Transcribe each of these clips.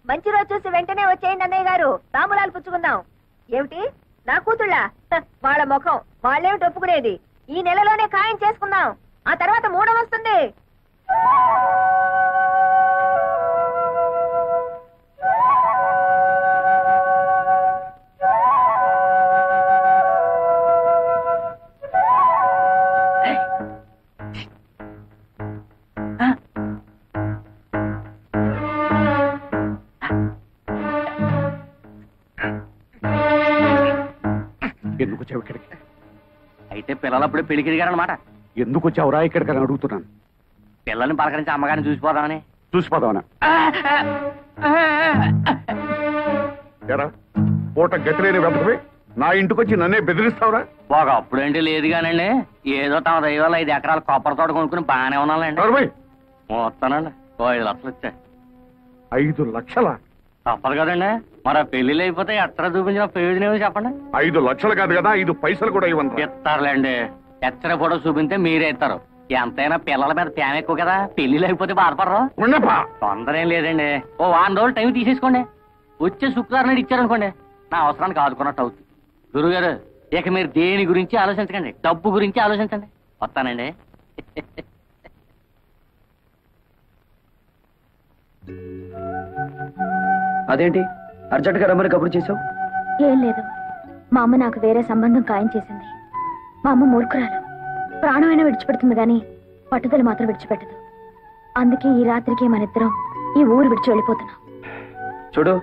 మంచి రోజు చూసి వెంటనే వచ్చేయండి అన్నయ్య గారు, తాంబూలాలు పుచ్చుకుందాం. ఏమిటి నా కూతుళ్ళ? వాళ్ళ ముఖం వాళ్ళేమిటి ఒప్పుకునేది? ఈ నెలలోనే ఖాయం చేసుకుందాం, ఆ తర్వాత మూడం వస్తుంది. ఎందుకు వచ్చావు ఇక్కడికి? అయితే పిల్లలప్పుడు పెళ్లికి దిగారనమాట. ఎందుకు వచ్చావురా ఇక్కడికి అని అడుగుతున్నాను. పిల్లల్ని పలకరించి అమ్మగారిని చూసిపోదామని. చూసిపోదామనా? పూట గతిలేని వెతకవే నా ఇంటికి వచ్చి నన్నే బెదిరిస్తావురా? ఒక అప్పుడేంటి లేదు కానండి, ఏదో తమ దైవాలు 5 ఎకరాల కొబ్బరి తోట కొనుక్కుని బాగానే ఉన్నానండి. వస్తానండి, 5 లక్షలు వచ్చాయి. 5 లక్షల? తప్పదు కదండి, మరి ఆ పెళ్లిళ్ళు అయిపోతే ఎక్కడ చూపించిన ప్రయోజనం చెప్పండి. 5 లక్షలు కాదు కదా, 5 పైసలు కూడా ఇవ్వండి. ఇస్తారులేండి, ఎచ్చర ఫోటో చూపిస్తే మీరే ఇస్తారు. ఎంతైనా పిల్లల మీద ప్రేమ ఎక్కువ కదా, పెళ్లిళ్ళు అయిపోతే బాధపడరు. తొందర ఏం లేదండి, ఓ 1 రోజులు టైం తీసేసుకోండి. వచ్చే శుక్రవారం నాడు ఇచ్చారనుకోండి, నా అవసరానికి ఆదుకున్నట్టు అవుతుంది. గురుగారు, ఇక మీరు దేని గురించి ఆలోచించకండి, డబ్బు గురించి ఆలోచించండి. వస్తానండి. అదేంటి అర్జెంట్గా రమ్మని కబురు చేసావు? ఏం లేదు, మా అమ్మ నాకు వేరే సంబంధం ఖాయం చేసింది. మా అమ్మ మూర్ఖురాలు, ప్రాణమైనా విడిచిపెడుతుంది గాని పట్టుదల మాత్రం విడిచిపెట్టదు. అందుకే ఈ రాత్రికి మన ఇద్దరం ఈ ఊరు విడిచి వెళ్ళిపోతున్నాం. చూడు,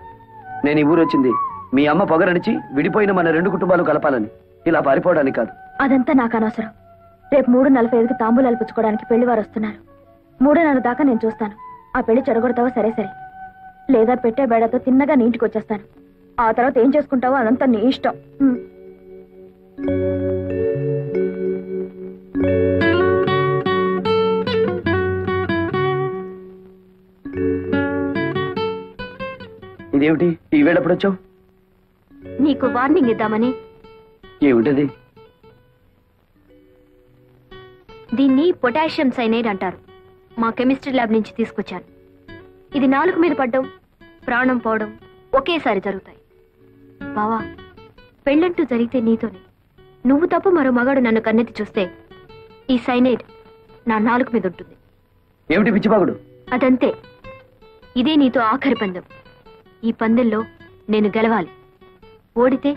నేను ఈ ఊరు వచ్చింది మీ అమ్మ పొగరడిచి విడిపోయిన మన 2 కుటుంబాలు కలపాలని, ఇలా పారిపోవడానికి కాదు. అదంతా నాకు అనవసరం. రేపు 3:45కి తాంబూలాలు పుచ్చుకోవడానికి పెళ్లి వారు వస్తున్నారు. 3:30 దాకా నేను చూస్తాను. ఆ పెళ్లి చెడగొడతావో సరే సరే, లేదా పెట్టే బేడతో తిన్నగా నీ ఇంటికి వచ్చేస్తాను. ఆ తర్వాత ఏం చేసుకుంటావో అదంతా నీ ఇష్టం. ఇదేమిటి ఈ వేళప్పుడు వచ్చావు? నీకు వార్నింగ్ ఇద్దామని. ఏమిటది? దీన్ని పొటాషియం సైనైడ్ అంటారు. మా కెమిస్ట్రీ ల్యాబ్ నుంచి తీసుకొచ్చాను. ఇది నాలుక మీద పడ్డం, ప్రాణం పోవడం ఒకేసారి జరుగుతాయి. బావా, పెళ్ళంటూ జరిగితే నీతోనే. నువ్వు తప్ప మరో మగాడు నన్ను కన్నెత్తి చూస్తే ఈ సైనైడ్ నా నాలుక మీద ఉంటుంది. ఏమిటి పిచ్చిబాగుడు? అదంతే. ఇదే నీతో ఆఖరి పందెం. ఈ పందెంలో నేను గెలవాలి. ఓడితే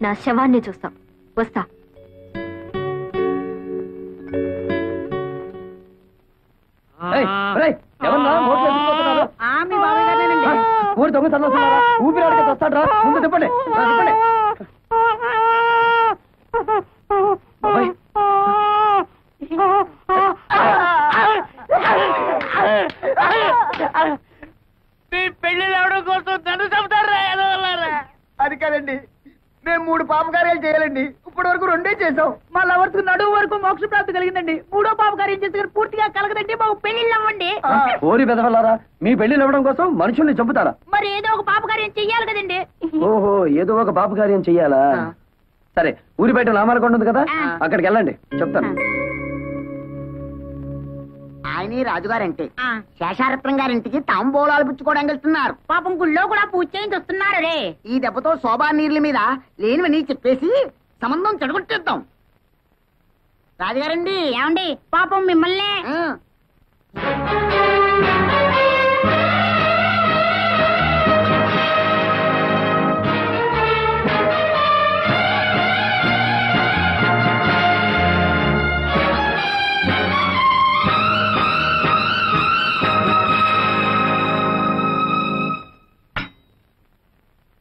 నా శవాన్ని చూస్తాం. వస్తా. ఊరి దొంగ చల్లొస్తున్నారా? ఊపిరాడికి వస్తాడ్రా, ముందు తిప్పండి. పెళ్లి రావడం కోసం నన్ను చెబుతారా? అది కాదండి, మేము 3 పాపకార్యాలు చేయాలండి. ఇప్పటి వరకు 2 చేసాం. మా లవర్స్ నడువు వరకు మోక్ష ప్రాప్తి కలిగిందండి. 3వ పాపకార్యం చేస్తే పూర్తిగా కలగదండి. మాకు పెళ్లిళ్ళు అవ్వండి. ఓరి బెదవల్లారా, మీ పెళ్లిళ్ళు అవ్వడం కోసం మనుషుల్ని చంపుతారా? మరి ఏదో ఒక పాపకార్యం చెయ్యాలి కదండి. ఓహో, ఏదో ఒక పాపకార్యం చెయ్యాలా? సరే, ఊరి బయట నామాలకొండ ఉంది కదా, అక్కడికి వెళ్ళండి, చెప్తాను. ఆయన రాజుగారంటే శేషారత్నం గారింటికి తాంబూలాలు పుచ్చుకోవడానికి వెళ్తున్నారు. పాపం గుళ్ళో కూడా పూజ చేయించి వస్తున్నారు. రే, ఈ దెబ్బతో శోభా నీళ్ళ మీద లేనివని చెప్పేసి సంబంధం చెడగొట్టేద్దాం. రాజుగారండి, ఏమండి, పాపం మిమ్మల్ని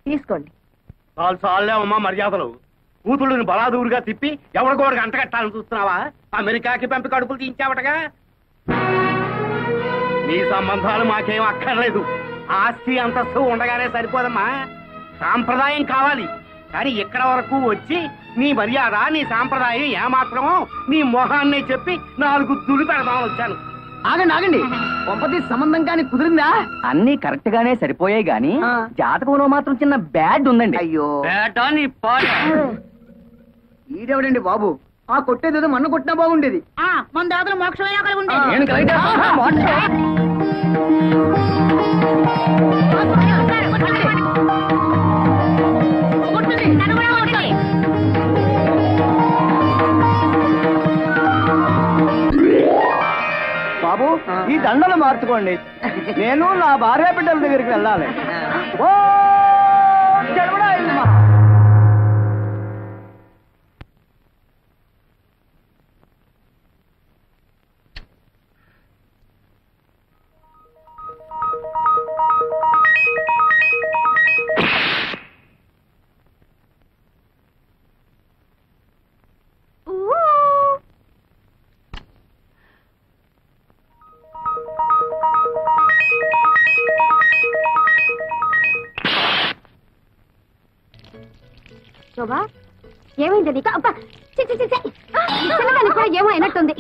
తీసుకోండి. చాలే అమ్మా మర్యాదలు. కూతుళ్ళని బలాదూరుగా తిప్పి ఎవరికోడికి అంటగట్టాలని చూస్తున్నావా? అమెరికాకి పంపి కడుపులు తీయించావటగా. నీ సంబంధాలు మాకేం అక్కర్లేదు. ఆస్తి అంతస్తు ఉండగానే సరిపోదమ్మా, సాంప్రదాయం కావాలి. కానీ ఇక్కడ వరకు వచ్చి నీ మర్యాద, నీ సాంప్రదాయం ఏమాత్రమో నీ మొహాన్ని చెప్పి 4 దులు పెడదామని వచ్చాను. ఆగండి ఆగండి, ఒప్పతి సంబంధం కానీ కుదిరిందా? అన్ని కరెక్ట్ గానే సరిపోయాయి గాని జాతకంలో మాత్రం చిన్న బ్యాడ్ ఉందండి. అయ్యో, ఈడెవడండి బాబు? ఆ కొట్టేదేదో మన్ను కొట్టినా బాగుండేది. మన దాతలు మోక్షమైనా కలిగి ఉండేది. బాబు ఈ దండలు మార్చుకోండి, నేను నా భార్య బిడ్డల దగ్గరికి వెళ్ళాలి. ఓ చెడుగుడా ఇల్మా. శోభా, ఏమైంది నీకు? అబ్బా, చిన్నదానికి కూడా ఏమో అయినట్టుంది.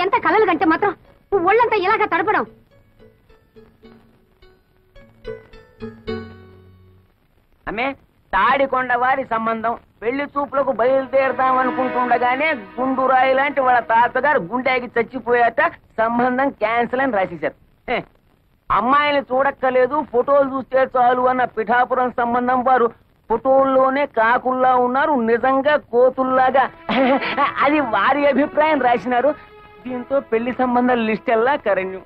ఎంత కలలు కంటే మాత్రం ఒళ్ళంతా ఇలాగా తడపడం. ఆమె తాడికొండ వారి సంబంధం పెళ్లి చూపులకు బయలుదేరదామనుకుంటుండగానే గుండురాయి లాంటి వాళ్ళ తాతగారు గుండెకి చచ్చిపోయాక సంబంధం క్యాన్సిల్ అని రాసేశారు. అమ్మాయిని చూడక్కలేదు, ఫోటోలు చూస్తే చాలు అన్న పిఠాపురం సంబంధం వారు ఫోటోల్లోనే కాకుల్లా ఉన్నారు, నిజంగా కోతుల్లాగా. అది వారి అభిప్రాయం రాసినారు. దీంతో పెళ్లి సంబంధాల లిస్ట్ ఎల్లా కరణ్యం.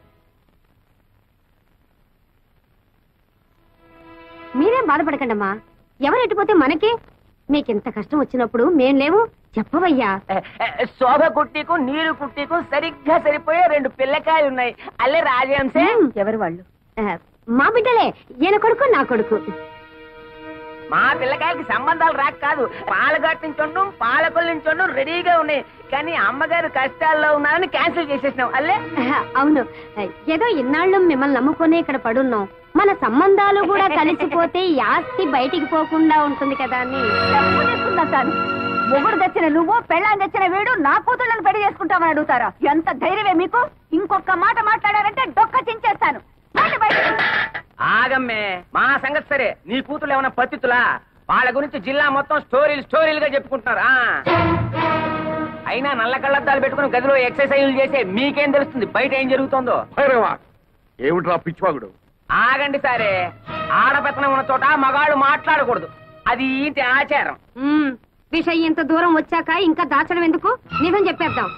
మీరేం బాధపడకండి అమ్మా, ఎవరెట్టిపోతే మనకి. మీకింత కష్టం వచ్చినప్పుడు మేం లేవు, చెప్పవయ్యా. శోభ కుట్టికు నీరు కుట్టికు సరిగ్గా సరిపోయే 2 పిల్లకాయలు ఉన్నాయి. అల్లే రాజహంసే. ఎవరు వాళ్ళు? మా బిడ్డలే, ఈయన కొడుకు నా కొడుకు. మా పిల్లకాయలకి సంబంధాలు రాక కాదు, పాలగట్టు నుంచోండు పాలకొల్లు నుంచోండు రెడీగా ఉన్నాయి. కానీ అమ్మగారు కష్టాల్లో ఉన్నారని క్యాన్సిల్ చేసేసినాం. అల్లే అవును, ఏదో ఇన్నాళ్ళు మిమ్మల్ని నమ్ముకునే ఇక్కడ పడున్నాం. మన సంబంధాలు కూడా కలిసిపోతే ఈ ఆస్తి బయటికి పోకుండా ఉంటుంది కదా అని తాను. మొగుడు తెచ్చిన నువ్వు, పెళ్ళాన్ని తెచ్చిన వీడు నా కూతుళ్ళని పెళ్లి చేసుకుంటామని అడుగుతారా? ఎంత ధైర్యమే మీకు? ఇంకొక మాట మాట్లాడారంటే డొక్క చించేస్తాను. ఆగమ్మే, మా సంగతి సరే. నీ కూతురు ఏమన్నా పత్తితులా? వాళ్ళ గురించి జిల్లా మొత్తం స్టోరీలుగా చెప్పుకుంటున్నారా? అయినా నల్ల కళ్ళద్దాలు పెట్టుకుని గదిలో ఎక్సర్సైజులు చేసే మీకేం తెలుస్తుంది బయట ఏం జరుగుతుందో? ఏమిట్రా పిచ్చివాగుడు? ఆగండి సరే, ఆడపెత్తనం ఉన్న చోట మగాళ్ళు మాట్లాడకూడదు, అది ఇంటి ఆచారం. విషయం ఇంత దూరం వచ్చాక ఇంకా దాచడం ఎందుకు? నిజం చెప్పేద్దాం.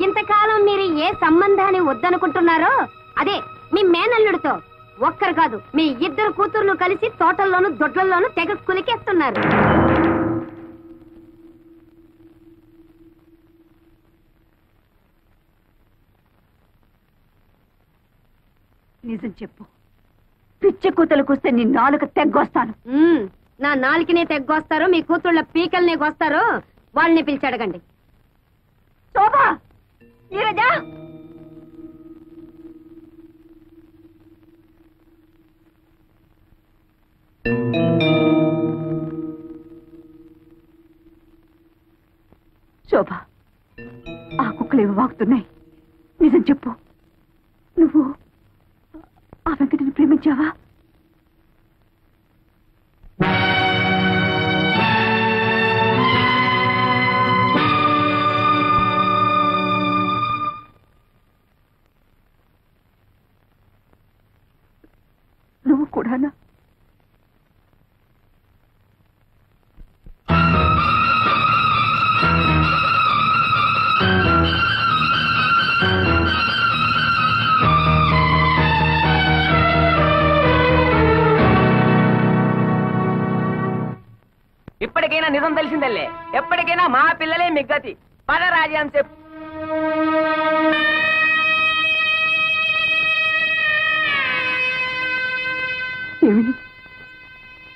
ఇంతకాలం మీరు ఏ సంబంధాన్ని వద్దనుకుంటున్నారో అదే మీ మేనల్లుడితో ఒక్కరు కాదు, మీ 2 కూతుర్లు కలిసి తోటల్లోనూ దొడ్లలోనూ తెగ కులికేస్తున్నారు. నిజం చెప్పు, పిచ్చి కూతురుకొస్తే నీ నాలుక తెగ్గొస్తాను. నా నాలుకనే తెగ్గొస్తారో మీ కూతుళ్ళ పీకల్నే గొస్తారో వాళ్ళని పిలిచి అడగండి. శోభా, నీరజా, శోభ, ఆ కుక్కలేవి వాగుతున్నాయి. నిజం చెప్పు, నువ్వు ఆ వెంకటిని ప్రేమించావా? నువ్వు కూడానా? ఇప్పటికైనా నిజం తెలిసిందల్లే, ఎప్పటికైనా మా పిల్లలే మిగ్గతి. పద రాజాం చెప్పు. ఏమి,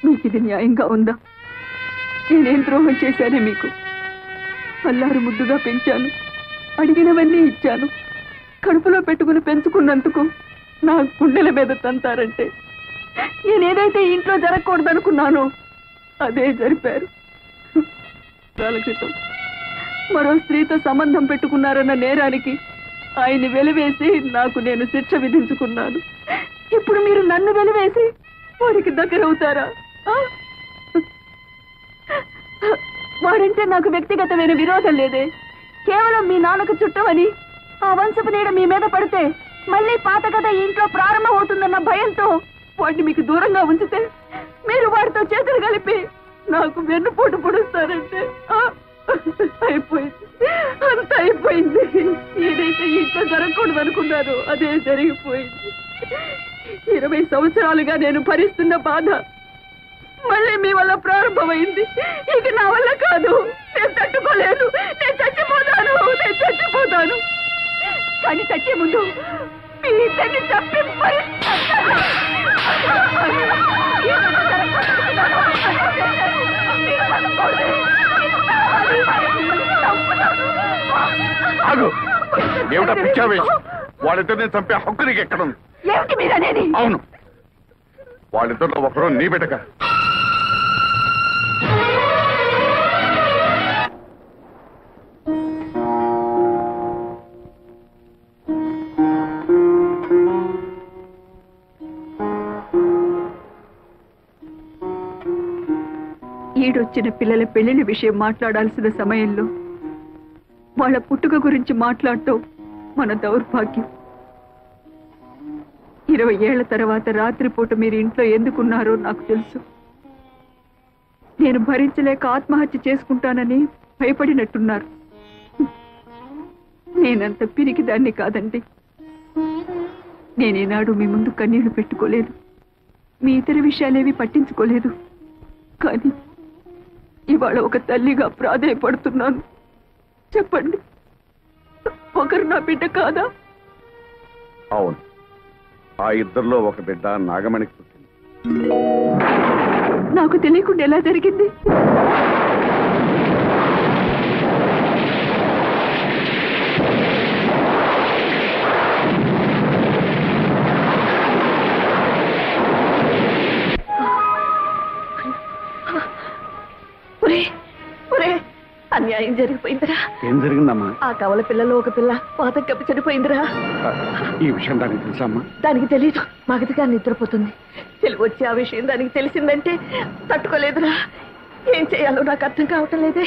మీకు ఇది న్యాయంగా ఉందా? నేనేం ద్రోహం చేశానే మీకు? అల్లారు ముద్దుగా పెంచాను, అడిగినవన్నీ ఇచ్చాను. కడుపులో పెట్టుకుని పెంచుకున్నందుకు నా గుండెల మీద తంతారంటే నేనేదైతే ఇంట్లో జరగకూడదనుకున్నానో అదే జరిపారు. కాల క్రితం మరో స్త్రీతో సంబంధం పెట్టుకున్నారన్న నేరానికి ఆయన్ని వెలివేసి నాకు నేను శిక్ష విధించుకున్నాను. ఇప్పుడు మీరు నన్ను వెలివేసి వారికి దగ్గరవుతారా? వాడంటే నాకు వ్యక్తిగతమైన విరోధం లేదే, కేవలం మీ నాన్నకు చుట్టమని ఆ వంశపు నీడ మీ మీద పడితే మళ్ళీ పాత కథ ఇంట్లో ప్రారంభం అవుతుందన్న భయంతో వాడిని మీకు దూరంగా ఉంచితే మీరు వాడితో చేతులు కలిపి నాకు వెన్నుపోటు పొడుస్తారంటే అయిపోయింది, అంత అయిపోయింది. ఏదైతే ఇంట్లో జరగకూడదు అనుకున్నారో అదే జరిగిపోయింది. 20 సంవత్సరాలుగా నేను భరిస్తున్న బాధ మళ్ళీ మీ వల్ల ప్రారంభమైంది. ఇక నా వల్ల కాదు, నేను తట్టుకోలేను, నేను చచ్చిపోతాను. కానీ చచ్చే ముందు మీ ఇద్దరిని చంపి ఏమిటా పిచ్చావే? వాళ్ళిద్దరిని చంపే హక్కు నీకు ఎక్కడుంది? ఏమిటి మీరనేది? అవును, వాళ్ళిద్దరిలో ఒకరు నీ బిడ్డక. ఈడొచ్చిన పిల్లల పెళ్లిన విషయం మాట్లాడాల్సిన సమయంలో వాళ్ళ పుట్టుక గురించి మాట్లాడటం మన దౌర్భాగ్యం. 20 ఏళ్ల తర్వాత రాత్రిపూట మీరు ఇంట్లో ఎందుకున్నారో నాకు తెలుసు. నేను భరించలేక ఆత్మహత్య చేసుకుంటానని భయపడినట్టున్నారు. నేనంత పిరికిదాన్ని కాదండి. నేనేనాడు మీ ముందు కన్నీళ్లు పెట్టుకోలేదు, మీ ఇతర విషయాలేవి పట్టించుకోలేదు. కానీ ఇవాళ ఒక తల్లిగా ప్రాధేయపడుతున్నాను. చెప్పండి, ఒకరు నా బిడ్డ కాదా? అవును, ఆ ఇద్దరిలో ఒక బిడ్డ నాగమణికి పుట్టింది. నాకు తెలియకుండా ఎలా జరిగింది? అన్యాయం జరిగిపోయిందిరా. ఏం జరిగిందమ్మా? ఆ కవల పిల్లలో ఒక పిల్ల పాతం కప్పి చనిపోయిందిరా. ఈ విషయం దానికి తెలుసమ్మా? దానికి తెలీదు. మగతిగా నిద్రపోతుంది. తెలివి వచ్చి ఆ విషయం దానికి తెలిసిందంటే తట్టుకోలేదురా. ఏం చేయాలో నాకు అర్థం కావటం లేదే.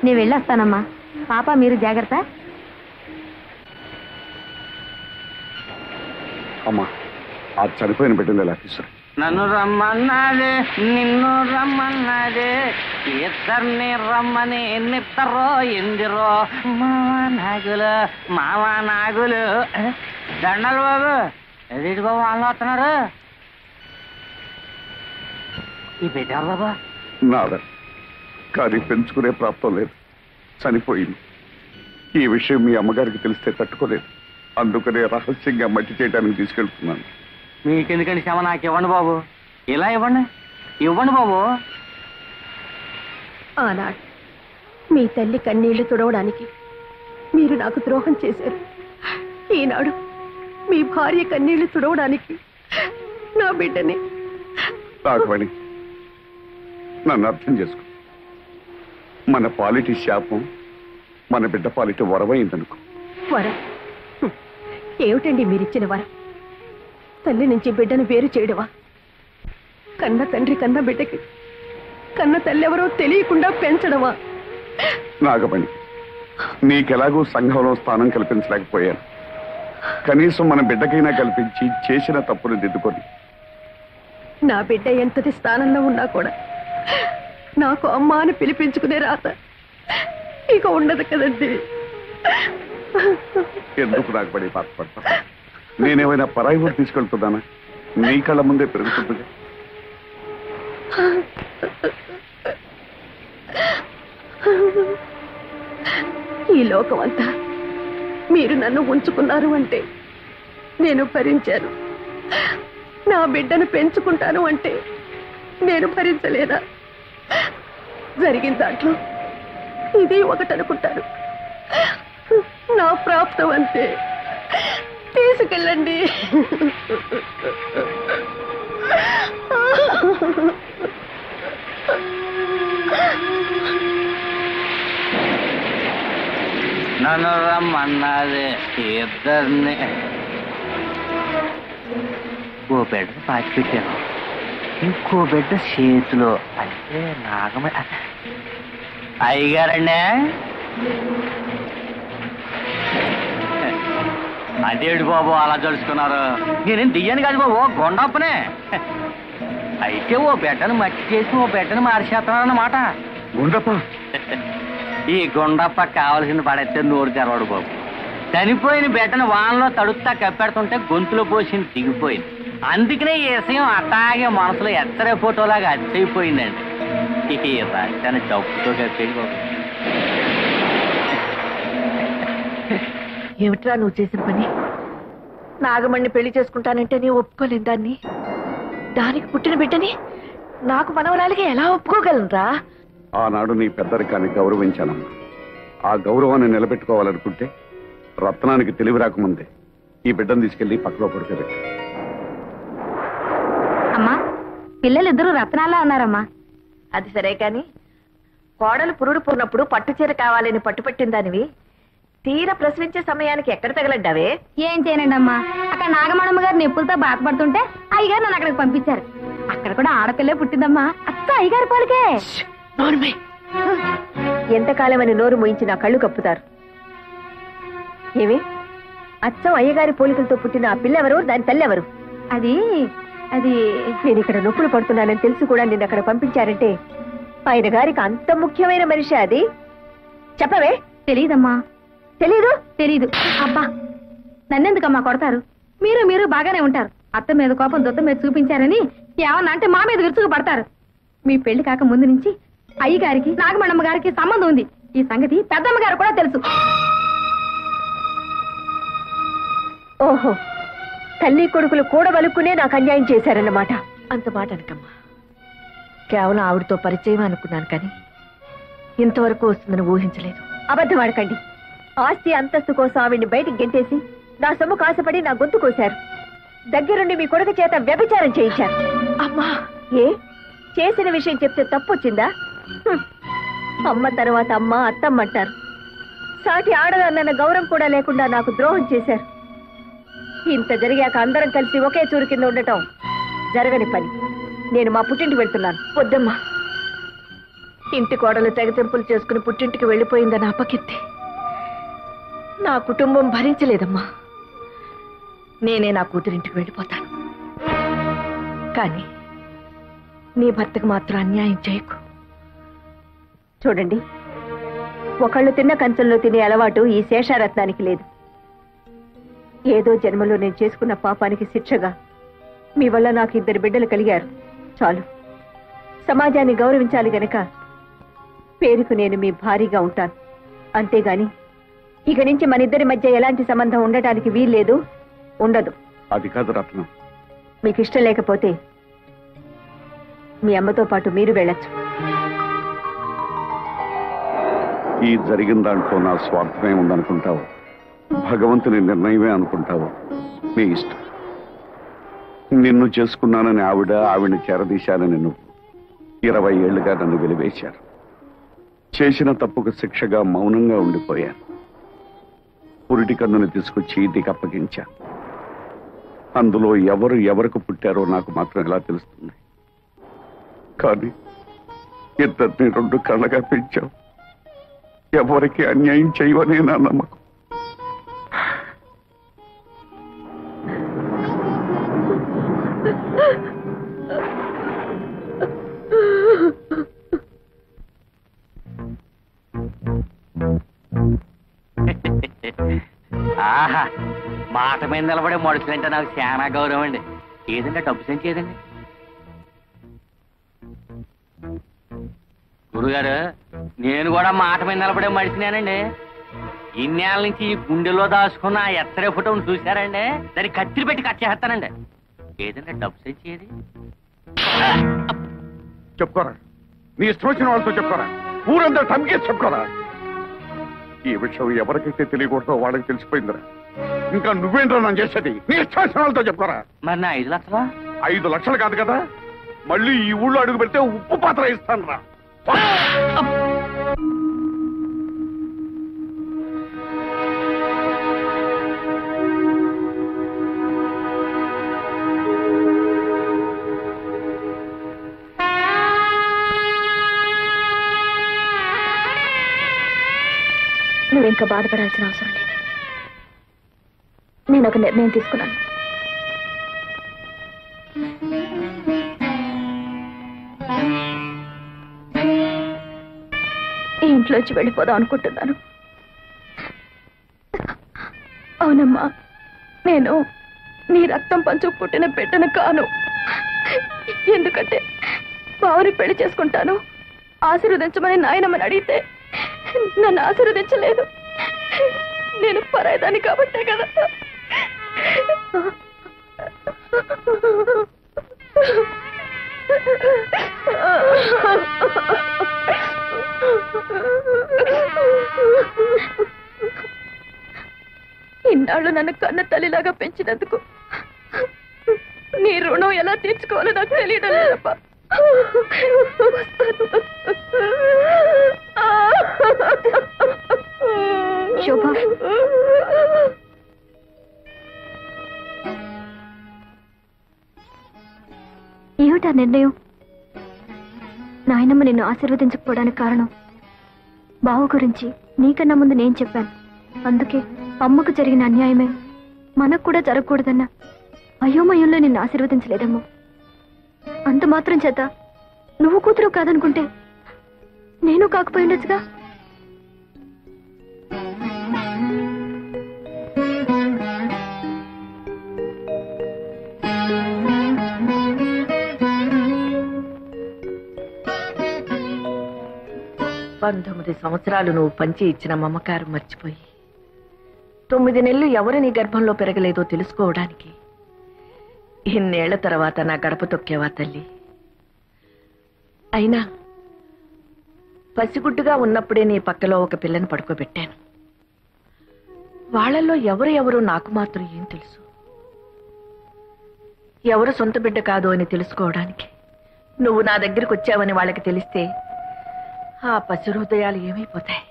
నేను వెళ్ళొస్తానమ్మా. పాప మీరు జాగ్రత్త. అమ్మా, ఆ చనిపోయిన బిడ్డను ఎలా తీసుకురా? నన్ను రమ్మన్నాదే, నిన్ను రమ్మన్నాదే, ఇద్దరిని రమ్మని నిద్దరో ఎందిరో మావా నాగులు దండలు బాబు. ఎదుటి బాబు వాళ్ళు వస్తున్నారు. ఈ బిడ్డ బాబా నాదా, కానీ పెంచుకునే ప్రాప్తం లేదు, చనిపోయింది. ఈ విషయం మీ అమ్మగారికి తెలిస్తే తట్టుకోలేదు. అందుకనే రహస్యంగా మట్టి చేయడానికి తీసుకెళ్తున్నాను. మీకెందుకండి శ్రమ? నాకు ఇవ్వండి బాబు, ఇలా ఇవ్వండి బాబు. ఆనాడు మీ తల్లి కన్నీళ్లు తుడవడానికి మీరు నాకు ద్రోహం చేశారు. ఈనాడు మీ భార్య కన్నీళ్లు తుడవడానికి నా బిడ్డని. రాఘవణి, నన్ను అర్థం చేసుకో. మన పాలిటి శాపం మన బిడ్డ పాలిటి వరమైందనుకో. వరం ఏమిటండి మీరిచ్చిన వరం? తల్లి నుంచి బిడ్డను వేరు చేయడమా? కన్న తండ్రి కన్న బిడ్డకి కన్న తల్లి ఎవరో తెలియకుండా పెంచడమా? నాగమణి, నీకెలాగూ సంఘంలో స్థానం కల్పించలేకపోయాను. కనీసం మన బిడ్డకైనా కల్పించి చేసిన తప్పును దిద్దుకొని. నా బిడ్డ ఎంతటి స్థానంలో ఉన్నా కూడా నాకు అమ్మ అని పిలిపించుకునే రాత ఇక ఉండదు కదండి. ఎందుకు నాగమణి బాధపడతా? నేనేమైనా పరాయి ఊరు తీసుకెళ్తున్నానా? నీ కళ్ళ ముందే పెరుగుతుంది. ఈ లోకం అంతా మీరు నన్ను ఉంచుకున్నారు అంటే నేను భరించాను. నా బిడ్డను పెంచుకుంటాను అంటే నేను భరించలేదా? జరిగిన దాంట్లో ఇది ఒకటనుకుంటాను. నా ప్రాప్తం అంతే. తీసుకెళ్ళండి. నన్ను రమ్మన్నది ఇద్దరిని. ఓ బిడ్డ పాచి పెట్టాను, ఇంకో బిడ్డ చేతిలో. అంటే నాగమణి అయ్యగారండి అదేడు బాబు అలా జరుచుకున్నారు. నేనేం దియ్యాను కాదు బాబు, గొండప్పనే. అయితే ఓ బిడ్డను మట్టి చేసి ఓ బిడ్డను మార్చేస్తున్నారన్నమాట. గుండప్ప ఈ గుండప్ప కావలసింది పడేస్తే నోరు తెరవడు బాబు. చనిపోయిన బిడ్డను వానలో తడుస్తా కప్పెడుతుంటే గొంతులో పోసింది దిగిపోయింది. అందుకనే ఈ విషయం అట్టాగే మనసులో ఎత్తరే ఫోటోలాగా అచ్చయిపోయిందండి. ఈ రాశాను డబ్బుతో కప్పేది బాబు. ఏమిట్రా నువ్వు చేసిన పని? నాగమణ్ణి పెళ్లి చేసుకుంటానంటే నీ ఒప్పుకోలేని దాన్ని, దానికి పుట్టిన బిడ్డని నాకు మనవరాలిగా ఎలా ఒప్పుకోగలనురా? ఆనాడు నీ పెద్దరికాన్ని గౌరవించానమ్మా. ఆ గౌరవాన్ని నిలబెట్టుకోవాలనుకుంటే రత్నానికి తెలివి రాకముందే ఈ బిడ్డను తీసుకెళ్లి పక్కలో పడుకోబెట్టి. అమ్మా, పిల్లలిద్దరూ రత్నాలా ఉన్నారమ్మా. అది సరే కాని కోడలు పురుడు పూర్ణప్పుడు పట్టుచీర కావాలని పట్టుపట్టిన దానివి తీర ప్రసవించే సమయానికి ఎక్కడ తగలడ్డావే? ఏం చేయనండి అమ్మా, అక్కడ నాగమణమ్మ గారు నొప్పులతో బాధపడుతుంటే అయ్యగారు నన్ను అక్కడికి పంపించారు. అక్కడ కూడా ఆడపిల్లే పుట్టిందమ్మా. అత్త అయ్యగారి పోలికే. ఎంతకాలమని నోరు మూయించి నా కళ్ళు కప్పుతారు. ఏమి అచ్చం అయ్యగారి పోలికలతో పుట్టిన ఆ పిల్లెవరు, దాని తల్లెవరు? అది అది నేను ఇక్కడ నొప్పులు పడుతున్నానని తెలుసు కూడా నిన్ను అక్కడ పంపించారంటే ఆయన గారికి అంత ముఖ్యమైన మనిషి అది? చెప్పవే. తెలీదమ్మా. తెలీదు? తెలీదు. అబ్బా, నన్నెందుకమ్మా కొడతారు? మీరు బాగానే ఉంటారు. అత్త మీద కోపం దొత్త మీద చూపించారని ఏమన్నా అంటే మా మీద విరుచుకు పడతారు. మీ పెళ్లి కాక ముందు నుంచి అయ్యగారికి నాగమణమ్మ గారికి సంబంధం ఉంది. ఈ సంగతి పెద్దమ్మ గారు కూడా తెలుసు. ఓహో, తల్లి కొడుకులు కూడబలుక్కునే నాకు అన్యాయం చేశారన్నమాట. అంత మాట అనకమ్మా. కేవలం ఆవిడతో పరిచయం అనుకున్నాను కానీ ఇంతవరకు వస్తుందని ఊహించలేదు. అబద్ధం ఆడకండి. ఆస్తి అంతస్తు కోసం ఆవిడ్ని బయటికి గెంటేసి నా సొమ్ము కాసపడి నా గొంతు కోశారు. దగ్గరుండి మీ కొడుకు చేత వ్యభిచారం చేయించారు. అమ్మా, ఏ చేసిన విషయం చెప్తే తప్పొచ్చిందా? అమ్మ తర్వాత అమ్మ అత్తమ్మంటారు. సాటి ఆడదన్న గౌరవం కూడా లేకుండా నాకు ద్రోహం చేశారు. ఇంత జరిగాక అందరం కలిసి ఒకే చూరు కింద ఉండటం జరగని పని. నేను మా పుట్టింటికి వెళ్తున్నాను. వద్దమ్మా, ఇంటి కోడలు తెగతెంపులు చేసుకుని పుట్టింటికి వెళ్ళిపోయిందని అపకీర్తి నా కుటుంబం భరించలేదమ్మా. నేనే నా కూతురింటికి వెళ్ళిపోతాను. కానీ నీ భర్తకు మాత్రం అన్యాయం చేయకు. చూడండి, ఒకళ్ళు తిన్న కంచంలో తినే అలవాటు ఈ శేషారత్నానికి లేదు. ఏదో జన్మలో నేను చేసుకున్న పాపానికి శిక్షగా మీ వల్ల నాకు 2 బిడ్డలు కలిగారు. చాలు. సమాజాన్ని గౌరవించాలి గనక పేరుకు నేను మీ భారీగా ఉంటాను. అంతేగాని ఇక నుంచి మన ఇద్దరి మధ్య ఎలాంటి సంబంధం ఉండటానికి వీల్లేదు, ఉండదు. అది కాదు రత్నం. మీకు ఇష్టం లేకపోతే మీ అమ్మతో పాటు మీరు వెళ్ళొచ్చు. ఈ జరిగిన దాంట్లో నా స్వార్థమే ఉందనుకుంటావు, భగవంతుని నిర్ణయమే అనుకుంటావు, నీ ఇష్టం. నిన్ను చేసుకున్నానని ఆవిడని చేరదీశానని నువ్వు 20 ఏళ్లుగా నన్ను వెలివేశారు. చేసిన తప్పుకు శిక్షగా మౌనంగా ఉండిపోయాను. పురిటి కన్నుని తీసుకొచ్చి ఇంటికి అప్పగించా. అందులో ఎవరు ఎవరికి పుట్టారో నాకు మాత్రం ఎలా తెలుస్తుంది? కానీ ఇద్దరిని 2 కళ్ళగా పెంచావు. ఎవరికి అన్యాయం చేయవనే నా నమ్మకం. ఆహా, మాట మీద నిలబడే మనుషులంటే నాకు చాలా గౌరవం అండి. ఏదండి డబ్బు సెంచి ఏదండి? గురుగారు, నేను కూడా మాట మీద నిలబడే మనిషినేనండి. ఇన్నేళ్ళ నుంచి ఈ గుండెలో దాచుకున్న ఆ ఎత్తరే ఫోటోను చూశారండి, దాన్ని కత్తిరి పెట్టి కట్ చేస్తానండి. ఏదండి డబ్బు సెంచి ఏది? చెప్పుకోరా, నీ ఇష్టం వచ్చిన వాళ్ళతో చెప్పుకోరా, ఊరంతా తమకేసి చెప్పుకోరా. ఈ విషయం ఎవరికైతే తెలియకూడదో వాళ్ళకి తెలిసిపోయిందిరా. ఇంకా నువ్వేంటో నన్ను చేసేది? నీ ఇష్టం వచ్చిన వాళ్ళతో చెప్పుకోరా. మరి నా 5 లక్షలా? 5 లక్షలు కాదు కదా, మళ్ళీ ఈ ఊళ్ళో అడుగు పెడితే ఉప్పు పాత్ర ఇస్తాను రా. ఇంకా బాధపడాల్సిన అవసరం లేదు. నేను ఒక నిర్ణయం తీసుకున్నాను. ఈ ఇంట్లోంచి వెళ్ళిపోదాం అనుకుంటున్నాను. అవునమ్మా, నేను నీ రక్తం పంచుకు పుట్టిన బిడ్డను కాను. ఎందుకంటే బావని పెళ్లి చేసుకుంటాను, ఆశీర్వదించమని నాయనమ్మని అడిగితే నన్ను ఆశీర్వదించలేదు. నేను పరాయిదాన్ని కాబట్టే కదా. ఇన్నాళ్ళు నన్ను కన్న తల్లిలాగా పెంచినందుకు నీ రుణం ఎలా తీర్చుకోవాలో నాకు తెలియడం లేదప్పా. శోభ, ఏమిటా నిర్ణయం? నాయనమ్మ నిన్ను ఆశీర్వదించకపోవడానికి కారణం బావ గురించి నీకన్నా ముందు నేను చెప్పాను. అందుకే అమ్మకు జరిగిన అన్యాయమే మనకు కూడా జరగకూడదన్న అయోమయంలో నిన్ను ఆశీర్వదించలేదమ్మో. అంత మాత్రం చేత నువ్వు కూతురు కాదనుకుంటే నేను కాకపోయిండొచ్చుగా. సంవత్సరాలు నువ్వు పంచి ఇచ్చిన మమకారం మర్చిపోయి 9 నెలలు ఎవరు నీ గర్భంలో పెరగలేదో తెలుసుకోవడానికి ఇన్నేళ్ల తర్వాత నా గడప తొక్కేవా తల్లి. అయినా పసిగుడ్డుగా ఉన్నప్పుడే నీ పక్కలో ఒక పిల్లని పడుకోబెట్టాను. వాళ్ళల్లో ఎవరు నాకు మాత్రం ఏం తెలుసు? ఎవరు సొంత బిడ్డ కాదు అని తెలుసుకోవడానికి నువ్వు నా దగ్గరికి వచ్చావని వాళ్ళకి తెలిస్తే ఆ పసి హృదయాలు ఏమైపోతాయి?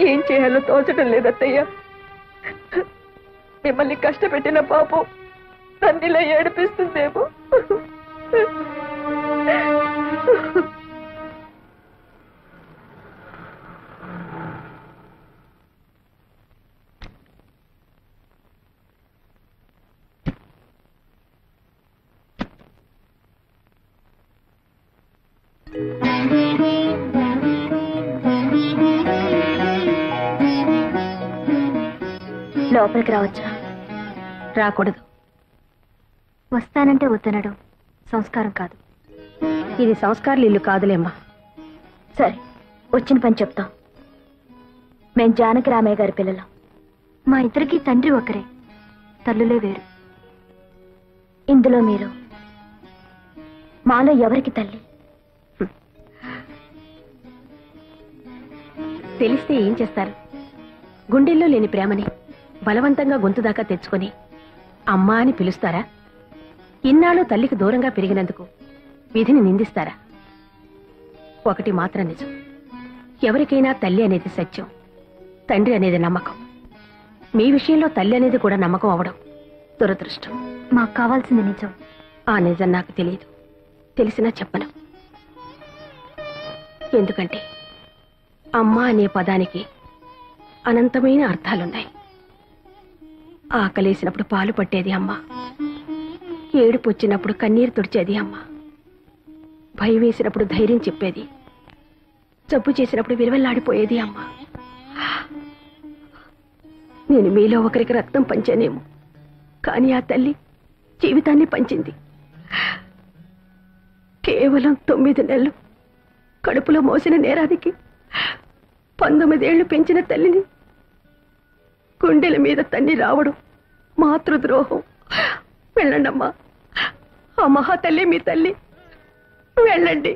ఏం చేయాలో తోచడం లేదత్తయ్య. మిమ్మల్ని కష్టపెట్టిన పాపం తన్నిలా ఏడిపిస్తుందేమో. లోపలికి రావచ్చా? రాకూడదు. వస్తానంటే వద్దనడం సంస్కారం కాదు. ఇది సంస్కారాలు ఇల్లు కాదులేమ్మా. సరే, వచ్చిన పని చెప్తాం. మేం జానకి రామయ్య గారి పిల్లలం. మా ఇద్దరికి తండ్రి ఒకరే, తల్లులే వేరు. ఇందులో మీరు మాలో ఎవరికి తల్లి? తెలిస్తే ఏం చేస్తారు? గుండెల్లో లేని ప్రేమని బలవంతంగా గొంతు దాకా తెచ్చుకొని అమ్మా అని పిలుస్తారా? ఇన్నాళ్ళు తల్లికి దూరంగా పెరిగినందుకు విధిని నిందిస్తారా? ఒకటి మాత్రం నిజం, ఎవరికైనా తల్లి అనేది సత్యం, తండ్రి అనేది నమ్మకం. మీ విషయంలో తల్లి అనేది కూడా నమ్మకం అవడం దురదృష్టం. మాకు కావాల్సింది నిజం. ఆ నిజం నాకు తెలియదు, తెలిసినా చెప్పను. ఎందుకంటే అమ్మ అనే పదానికి అనంతమైన అర్థాలున్నాయి. ఆకలేసినప్పుడు పాలు పట్టేది అమ్మ, ఏడుపు వచ్చినప్పుడు కన్నీరు తుడిచేది అమ్మ, భయం వేసినప్పుడు ధైర్యం చెప్పేది, జబ్బు చేసినప్పుడు విలువెల్లాడిపోయేది అమ్మ. నేను మీలో ఒకరికి రక్తం పంచానేమో, కానీ ఆ తల్లి జీవితాన్ని పంచింది. కేవలం 9 నెలలు కడుపులో మోసిన నేరానికి 19 ఏళ్లు పెంచిన తల్లిని గుండెల మీద తన్ని రావడం మాతృద్రోహం. వెళ్ళండమ్మా, ఆ మహాతల్లి మీ తల్లి. వెళ్ళండి.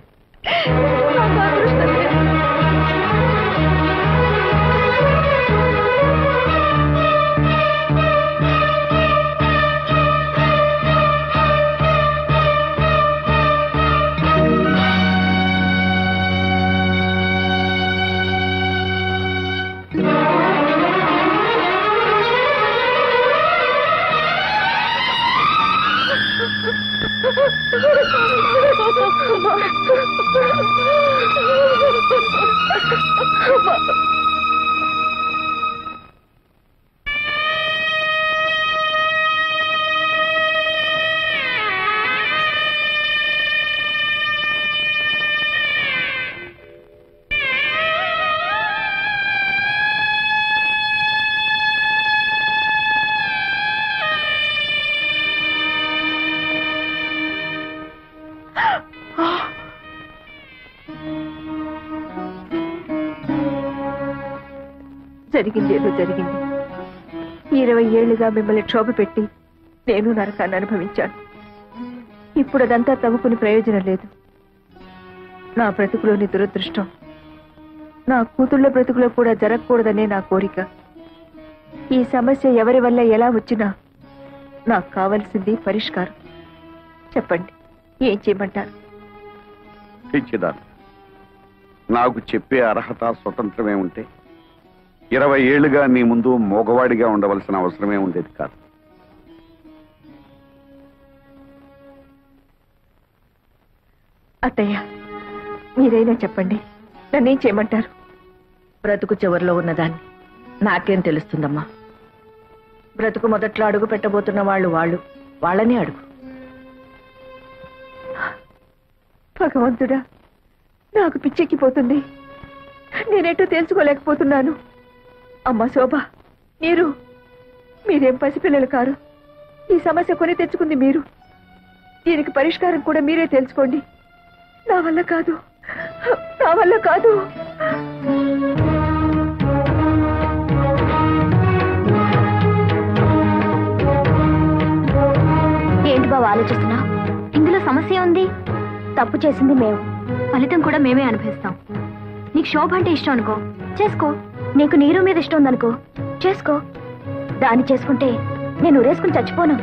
జరిగింది ఏదో జరిగింది. 20 ఏళ్లుగా మిమ్మల్ని క్షోభ పెట్టి నేను నరకాన్ని అనుభవించాను. ఇప్పుడు అదంతా తవ్వుకుని ప్రయోజనం లేదు. నా బ్రతుకులోని దురదృష్టం నా కూతుళ్ళ బ్రతుకులో కూడా జరగకూడదనే నా కోరిక. ఈ సమస్య ఎవరి వల్ల ఎలా వచ్చినా నాకు కావలసింది పరిష్కారం. చెప్పండి, ఏం చేయమంటారు? పిచ్చిదాన్ని, నాకు చెప్పే అర్హత స్వతంత్రమే ఉంటే 20 ఏళ్లుగా నీ ముందు మోగవాడిగా ఉండవలసిన అవసరమే ఉండేది కాదు. అత్తయ్య, మీరైనా చెప్పండి, నన్నేం చేయమంటారు? బ్రతుకు చివరిలో ఉన్నదాన్ని నాకేం తెలుస్తుందమ్మా? బ్రతుకు మొదట్లో అడుగు పెట్టబోతున్న వాళ్ళని అడుగు. భగవంతుడా, నాకు పిచ్చెక్కిపోతుంది. నేనేటో తెలుసుకోలేకపోతున్నాను. అమ్మ శోభ, మీరేం పసిపిల్లలు కారు. ఈ సమస్య కొని తెచ్చుకుంది మీరు. దీనికి పరిష్కారం కూడా మీరే తెలుసుకోండి. నా వల్ల కాదు. ఏంటి బావ ఆలోచిస్తున్నా? ఇందులో సమస్య ఉంది. తప్పు చేసింది మేము, ఫలితం కూడా మేమే అనుభవిస్తాం. నీకు శోభ అంటే ఇష్టం అనుకో, చేసుకో. నీకు నీరు మీద ఇష్టం ఉందనుకో, చేసుకో. దాన్ని చేసుకుంటే నేను ఊరేసుకుని చచ్చిపోను.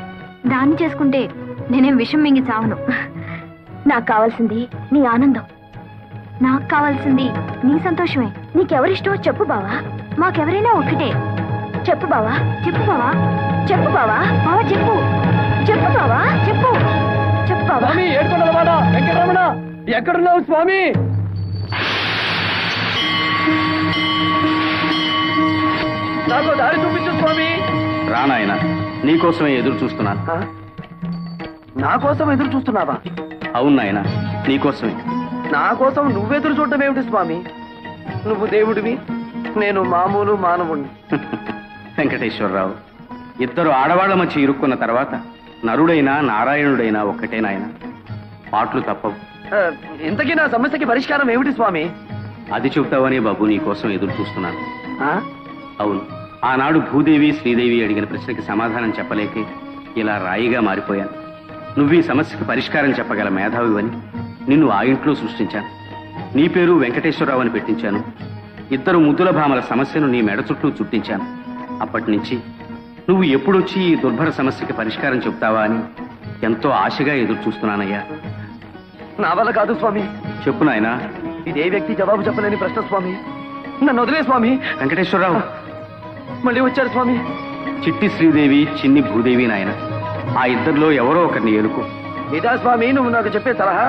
దాన్ని చేసుకుంటే నేనేం విషం మింగి చావను. నాకు కావాల్సింది నీ ఆనందం. నాకు కావాల్సింది నీ సంతోషమే. నీకెవరిష్టమో చెప్పు బావా. మాకెవరైనా ఒక్కటే. చెప్పు బావా, చెప్పు బావా, చెప్పు బావా. బావా చెప్పు, చెప్పు బావా, చెప్పు, చెప్పు బావా. ఏడుకొండలవాడ వెంకటరమణ, ఎక్కడున్నావు స్వామి? నాకు దారి చూపించు స్వామి. రానాయన, నీకోసమే ఎదురు చూస్తున్నాను. నా కోసం ఎదురు చూస్తున్నావా? అవును నాయన, నీకోసమే. నా కోసం నువ్వెదురు చూడటం ఏమిటి స్వామి? నువ్వు దేవుడివి, నేను మామూలు మానవుణ్ణి. వెంకటేశ్వరరావు, ఇద్దరు ఆడవాళ్ల మధ్య ఇరుక్కున్న తర్వాత నరుడైనా నారాయణుడైనా ఒక్కటే నాయన. మాటలు తప్పవు. ఇంతకీ నా సమస్యకి పరిష్కారం ఏమిటి స్వామి? అది చెబుతావనే బాబు నీకోసం ఎదురు చూస్తున్నాను. ఆ? అవును, ఆనాడు భూదేవి శ్రీదేవి అడిగిన ప్రశ్నకి సమాధానం చెప్పలేకే ఇలా రాయిగా మారిపోయాను. నువ్వు ఈ సమస్యకు పరిష్కారం చెప్పగల మేధావివని నిన్ను ఆ ఇంట్లో సృష్టించాను. నీ పేరు వెంకటేశ్వరరావు అని పెట్టించాను. ఇద్దరు ముద్దుల భామల సమస్యను నీ మెడ చుట్టూ చుట్టించాను. అప్పటి నుంచి నువ్వు ఎప్పుడొచ్చి ఈ దుర్భర సమస్యకి పరిష్కారం చెప్తావా అని ఎంతో ఆశగా ఎదురు చూస్తున్నానయ్యా. నా వల్ల కాదు స్వామి. చెప్పు నాయనా. ఇదే వ్యక్తి జవాబు చెప్పలేని ప్రశ్న స్వామి. నన్ను వదిలే స్వామి. వెంకటేశ్వరరావు మళ్ళీ వచ్చారు స్వామి. చిట్టి శ్రీదేవి, చిన్ని భూదేవి నాయన. ఆ ఇద్దరిలో ఎవరో ఒకరిని ఎరుకు. ఇదా స్వామి నువ్వు నాకు చెప్పే సలహా?